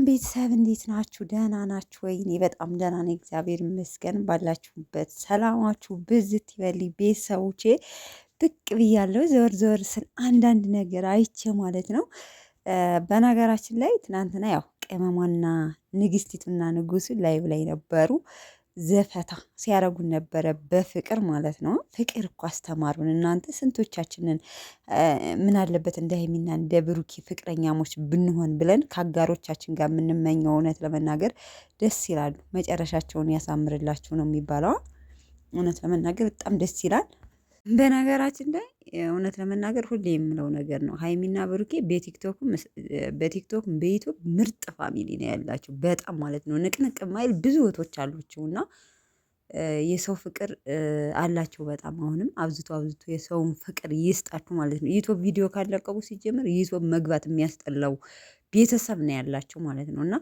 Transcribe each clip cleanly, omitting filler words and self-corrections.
ቤተሰብ እንዴት ናችሁ? ደህና ናችሁ ወይ? እኔ በጣም ደህና ነኝ፣ እግዚአብሔር ይመስገን። ባላችሁበት ሰላማችሁ ብዝት ይበል ቤተሰቦቼ። ብቅ ብያለሁ ዘወር ዘወር ስል አንዳንድ ነገር አይቼ ማለት ነው። በነገራችን ላይ ትናንትና ያው ቅመሟና ንግስቲቱና ንጉሱ ላይቭ ላይ ነበሩ። ዘፈታ ሲያረጉን ነበረ በፍቅር ማለት ነው። ፍቅር እኮ አስተማሩን እናንተ ስንቶቻችንን ምን አለበት እንደ ሀይሚና እንደ ብሩኪ ፍቅረኛሞች ብንሆን ብለን ከአጋሮቻችን ጋር የምንመኘው። እውነት ለመናገር ደስ ይላሉ። መጨረሻቸውን ያሳምርላችሁ ነው የሚባለው። እውነት ለመናገር በጣም ደስ ይላል። በነገራችን ላይ እውነት ለመናገር ሁሌ የምለው ነገር ነው። ሀይሚና ብሩኬ በቲክቶክም በዩቱብ ምርጥ ፋሚሊ ነው ያላቸው በጣም ማለት ነው። ንቅንቅ ማይል ብዙ እህቶች አሏቸው እና የሰው ፍቅር አላቸው በጣም። አሁንም አብዝቶ አብዝቶ የሰውን ፍቅር ይስጣችሁ ማለት ነው። ዩቱብ ቪዲዮ ካለቀቁ ሲጀምር ዩቱብ መግባት የሚያስጠላው ቤተሰብ ነው ያላቸው ማለት ነው። እና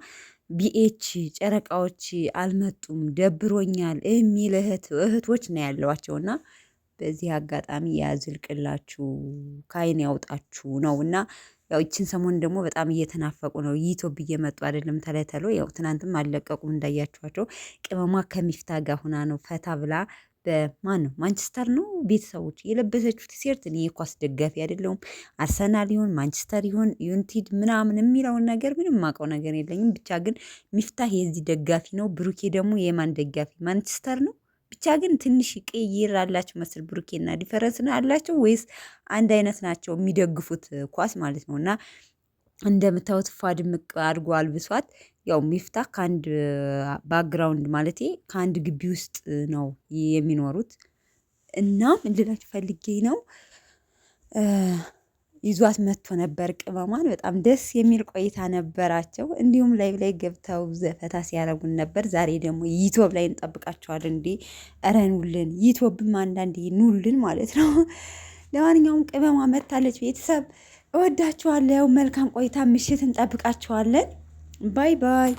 ቢኤች ጨረቃዎች አልመጡም ደብሮኛል የሚል እህቶች ነው ያለዋቸው እና በዚህ አጋጣሚ ያዝልቅላችሁ ከአይን ያውጣችሁ ነው። እና ያው ይችን ሰሞን ደግሞ በጣም እየተናፈቁ ነው። ዩቲዩብ እየመጡ አይደለም ተለተሎ። ያው ትናንትም አልለቀቁም እንዳያችኋቸው። ቅመሟ ከሚፍታ ጋር ሁና ነው ፈታ ብላ በማን ነው ማንቸስተር ነው ቤተሰቦች የለበሰችው ቲሸርት። እኔ የኳስ ደጋፊ አይደለሁም። አርሰናል ይሁን ማንቸስተር ይሁን ዩንቲድ ምናምን የሚለውን ነገር ምንም የማውቀው ነገር የለኝም። ብቻ ግን ሚፍታህ የዚህ ደጋፊ ነው። ብሩኬ ደግሞ የማን ደጋፊ? ማንቸስተር ነው። ብቻ ግን ትንሽ ቅይር አላቸው መስል ብሩኬና ዲፈረንስ ነው አላቸው ወይስ አንድ አይነት ናቸው የሚደግፉት ኳስ ማለት ነው። እና እንደምታዩት ፏ ድምቅ አድርጎ አልብሷት። ያው ሚፍታ ከአንድ ባክግራውንድ ማለት ከአንድ ግቢ ውስጥ ነው የሚኖሩት። እና ምን ልላችሁ ፈልጌ ነው ይዟት መጥቶ ነበር ቅመሟን። በጣም ደስ የሚል ቆይታ ነበራቸው። እንዲሁም ላይቭ ላይ ገብተው ዘፈታ ሲያረጉን ነበር። ዛሬ ደግሞ ዩቲዩብ ላይ እንጠብቃቸዋለን። እንዲ ረኑልን ዩቲዩብም አንዳንዴ ኑልን ማለት ነው። ለማንኛውም ቅመሟ መታለች። ቤተሰብ እወዳችኋለሁ። መልካም ቆይታ። ምሽት እንጠብቃቸዋለን። ባይ ባይ